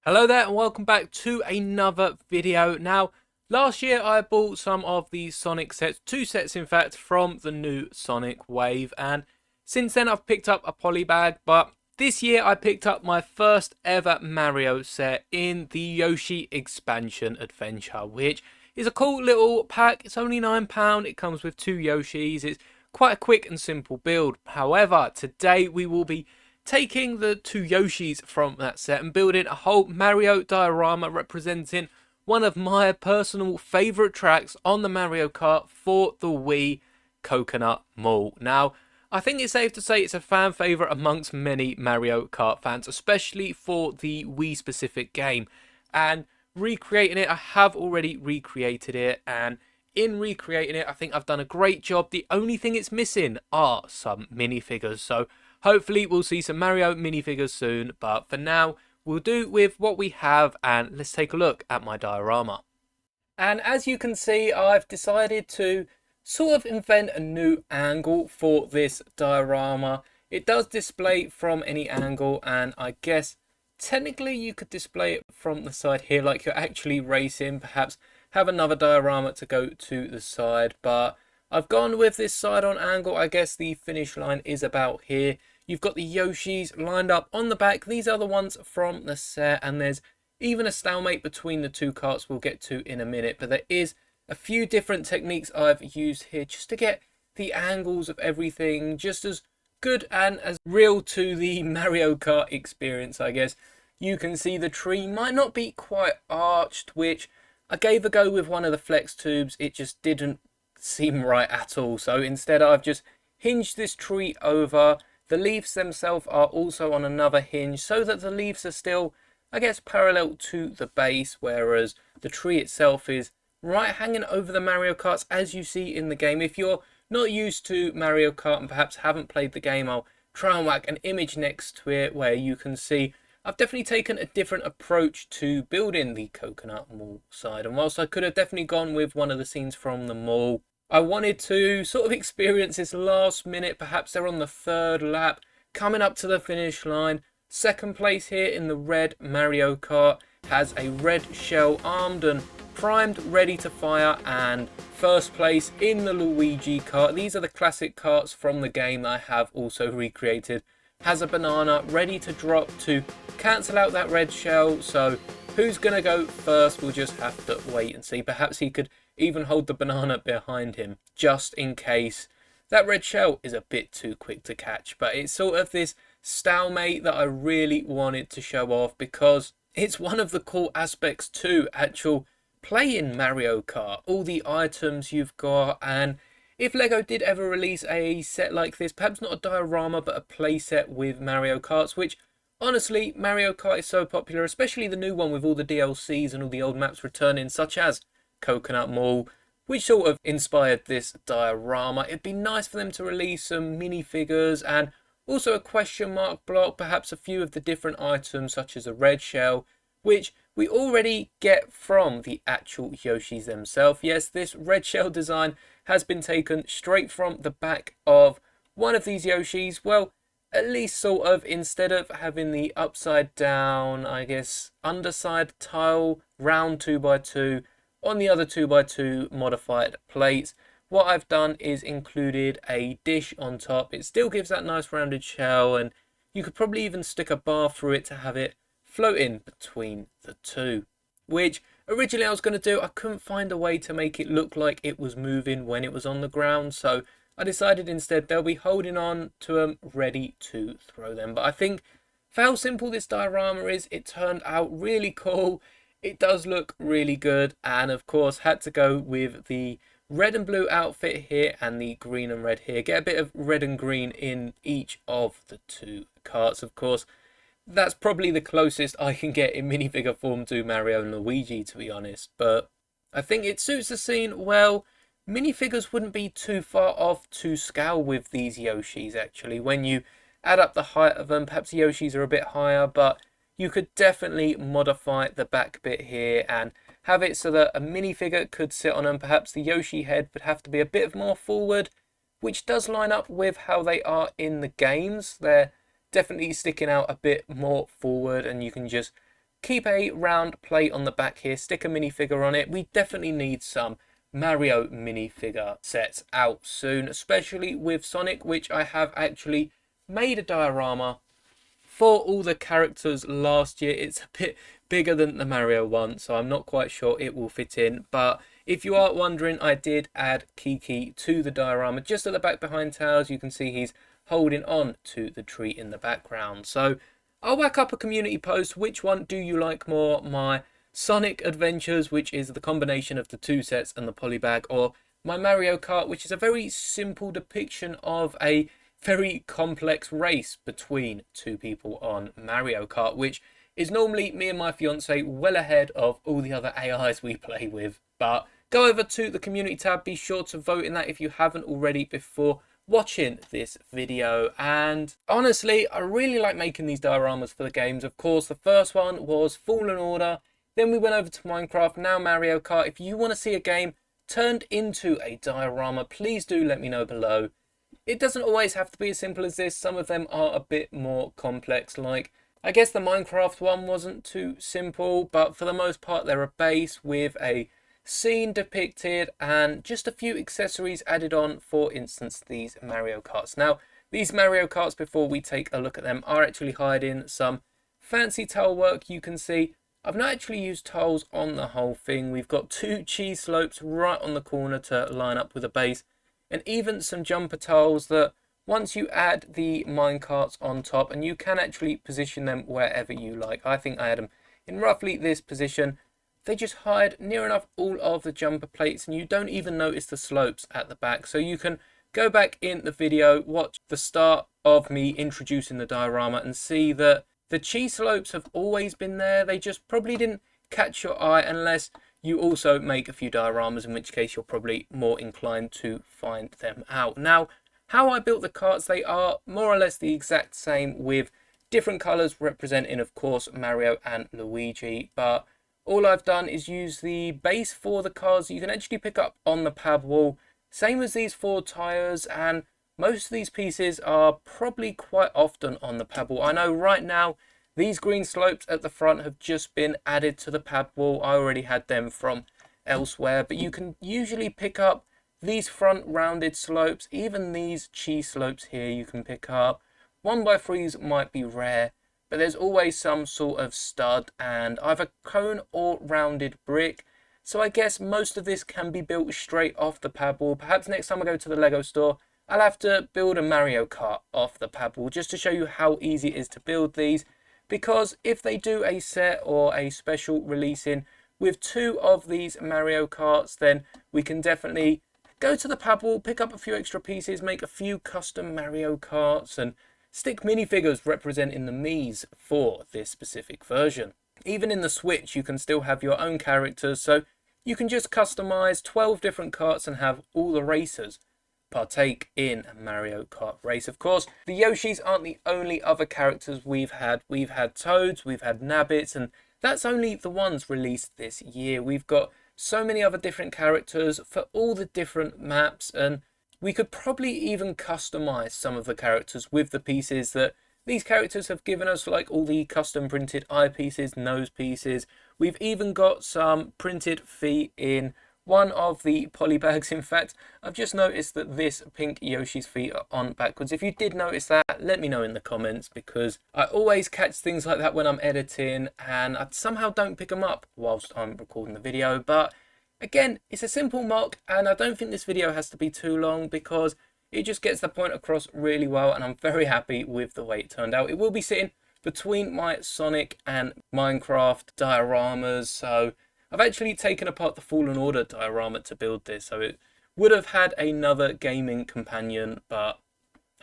Hello there and welcome back to another video. Now, last year I bought some of the Sonic sets, two sets in fact, from the new Sonic Wave, and since then I've picked up a poly bag, but this year I picked up my first ever Mario set in the Yoshi Expansion Adventure, which is a cool little pack. It's only £9, it comes with two Yoshis, it's quite a quick and simple build. However, today we will be taking the two Yoshis from that set and building a whole Mario diorama representing one of my personal favourite tracks on the Mario Kart for the Wii, Coconut Mall. Now, I think it's safe to say it's a fan favourite amongst many Mario Kart fans, especially for the Wii specific game. And recreating it, I have already recreated it, and in recreating it, I think I've done a great job. The only thing it's missing are some minifigures, so hopefully we'll see some Mario minifigures soon, but for now we'll do with what we have, and let's take a look at my diorama. And as you can see, I've decided to sort of invent a new angle for this diorama. It does display from any angle, and I guess technically you could display it from the side here like you're actually racing, perhaps have another diorama to go to the side, but I've gone with this side on angle. I guess the finish line is about here. You've got the Yoshis lined up on the back. These are the ones from the set, and there's even a stalemate between the two carts we'll get to in a minute. But there is a few different techniques I've used here just to get the angles of everything just as good and as real to the Mario Kart experience, I guess. You can see the tree might not be quite arched, which I gave a go with one of the flex tubes. It just didn't seem right at all, so instead I've just hinged this tree over. The leaves themselves are also on another hinge so that the leaves are still, I guess, parallel to the base, whereas the tree itself is right hanging over the Mario Karts as you see in the game. If you're not used to Mario Kart and perhaps haven't played the game, I'll try and whack an image next to it where you can see I've definitely taken a different approach to building the Coconut Mall side, and whilst I could have definitely gone with one of the scenes from the mall, I wanted to sort of experience this last minute. Perhaps they're on the third lap, coming up to the finish line. Second place here in the red Mario Kart has a red shell armed and primed, ready to fire, and first place in the Luigi kart. These are the classic karts from the game that I have also recreated. Has a banana ready to drop to cancel out that red shell, so who's gonna go first? We'll just have to wait and see. Perhaps he could even hold the banana behind him just in case. That red shell is a bit too quick to catch, but it's sort of this stalemate that I really wanted to show off because it's one of the cool aspects to actual playing Mario Kart. All the items you've got, and if LEGO did ever release a set like this, perhaps not a diorama but a play set with Mario Karts, which honestly, Mario Kart is so popular, especially the new one with all the DLCs and all the old maps returning, such as Coconut Mall, which sort of inspired this diorama. It'd be nice for them to release some minifigures and also a question mark block, perhaps a few of the different items such as a red shell, which we already get from the actual Yoshis themselves. Yes, this red shell design has been taken straight from the back of one of these Yoshis. Well, at least sort of, instead of having the upside down, I guess, underside tile, round 2x2, on the other 2x2 modified plates, what I've done is included a dish on top. It still gives that nice rounded shell, and you could probably even stick a bar through it to have it floating between the two, which originally I was going to do. I couldn't find a way to make it look like it was moving when it was on the ground, so I decided instead they'll be holding on to them, ready to throw them. But I think for how simple this diorama is, it turned out really cool. It does look really good, and of course had to go with the red and blue outfit here and the green and red here. Get a bit of red and green in each of the two carts, of course. That's probably the closest I can get in minifigure form to Mario and Luigi, to be honest. But I think it suits the scene well. Minifigures wouldn't be too far off to scale with these Yoshis, actually. When you add up the height of them, perhaps the Yoshis are a bit higher, but you could definitely modify the back bit here and have it so that a minifigure could sit on them. Perhaps the Yoshi head would have to be a bit more forward, which does line up with how they are in the games. They're definitely sticking out a bit more forward, and you can just keep a round plate on the back here, stick a minifigure on it. We definitely need some Mario minifigure sets out soon, especially with Sonic, which I have actually made a diorama for all the characters last year. It's a bit bigger than the Mario one, so I'm not quite sure it will fit in. But if you are wondering, I did add Kiki to the diorama. Just at the back behind Tails, you can see he's holding on to the tree in the background. So I'll whack up a community post. Which one do you like more? My Sonic Adventures, which is the combination of the two sets and the polybag, or my Mario Kart, which is a very simple depiction of a very complex race between two people on Mario Kart, which is normally me and my fiance well ahead of all the other AIs we play with. But go over to the community tab, be sure to vote in that if you haven't already before watching this video. And honestly, I really like making these dioramas for the games. Of course, the first one was Fallen Order, then we went over to Minecraft, now Mario Kart. If you want to see a game turned into a diorama, please do let me know below. It doesn't always have to be as simple as this. Some of them are a bit more complex. Like, I guess the Minecraft one wasn't too simple, but for the most part, they're a base with a scene depicted and just a few accessories added on. For instance, these Mario Karts. Now, these Mario Karts, before we take a look at them, are actually hiding some fancy tile work. You can see I've not actually used tiles on the whole thing. We've got two cheese slopes right on the corner to line up with a base, and even some jumper tiles that once you add the minecarts on top, and you can actually position them wherever you like. I think I had them in roughly this position. They just hide near enough all of the jumper plates, and you don't even notice the slopes at the back. So you can go back in the video, watch the start of me introducing the diorama, and see that the cheese slopes have always been there. They just probably didn't catch your eye unless you also make a few dioramas, in which case you're probably more inclined to find them out. Now, how I built the carts, they are more or less the exact same, with different colours representing, of course, Mario and Luigi. But all I've done is use the base for the cars you can actually pick up on the pad wall. Same as these 4 tyres, and most of these pieces are probably quite often on the pad wall. I know right now these green slopes at the front have just been added to the pad wall. I already had them from elsewhere, but you can usually pick up these front rounded slopes. Even these cheese slopes here you can pick up. 1x3s might be rare, but there's always some sort of stud and either cone or rounded brick. So I guess most of this can be built straight off the pad wall. Perhaps next time I go to the Lego store, I'll have to build a Mario Kart off the pad wall just to show you how easy it is to build these. Because if they do a set or a special releasing with 2 of these Mario Karts, then we can definitely go to the pad wall, pick up a few extra pieces, make a few custom Mario Karts, and stick minifigures representing the Miis for this specific version. Even in the Switch, you can still have your own characters, so you can just customize 12 different karts and have all the racers partake in a Mario Kart race. Of course, the Yoshis aren't the only other characters we've had. We've had Toads, we've had Nabbits, and that's only the ones released this year. We've got so many other different characters for all the different maps, and we could probably even customize some of the characters with the pieces that these characters have given us, like all the custom printed eye pieces, nose pieces. We've even got some printed feet in one of the polybags. In fact, I've just noticed that this pink Yoshi's feet are on backwards. If you did notice that, let me know in the comments, because I always catch things like that when I'm editing and I somehow don't pick them up whilst I'm recording the video. But again, it's a simple mock, and I don't think this video has to be too long because it just gets the point across really well, and I'm very happy with the way it turned out. It will be sitting between my Sonic and Minecraft dioramas, so I've actually taken apart the Fallen Order diorama to build this, so it would have had another gaming companion, but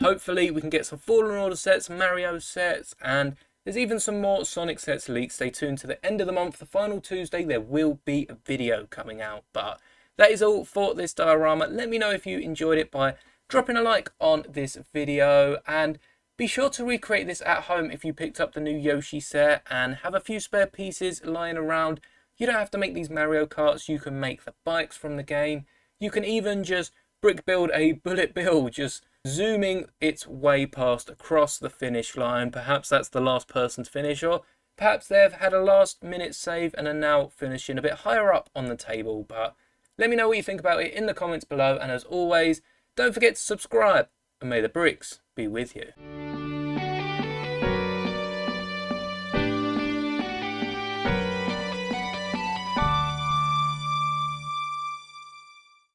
hopefully we can get some Fallen Order sets, Mario sets, and there's even some more Sonic sets leaked. Stay tuned to the end of the month, the final Tuesday, there will be a video coming out. But that is all for this diorama. Let me know if you enjoyed it by dropping a like on this video, and be sure to recreate this at home if you picked up the new Yoshi set and have a few spare pieces lying around. You don't have to make these Mario Karts, you can make the bikes from the game. You can even just brick build a bullet bill, just zooming its way past across the finish line. Perhaps that's the last person to finish, or perhaps they've had a last minute save and are now finishing a bit higher up on the table. But let me know what you think about it in the comments below, and as always, don't forget to subscribe, and may the bricks be with you.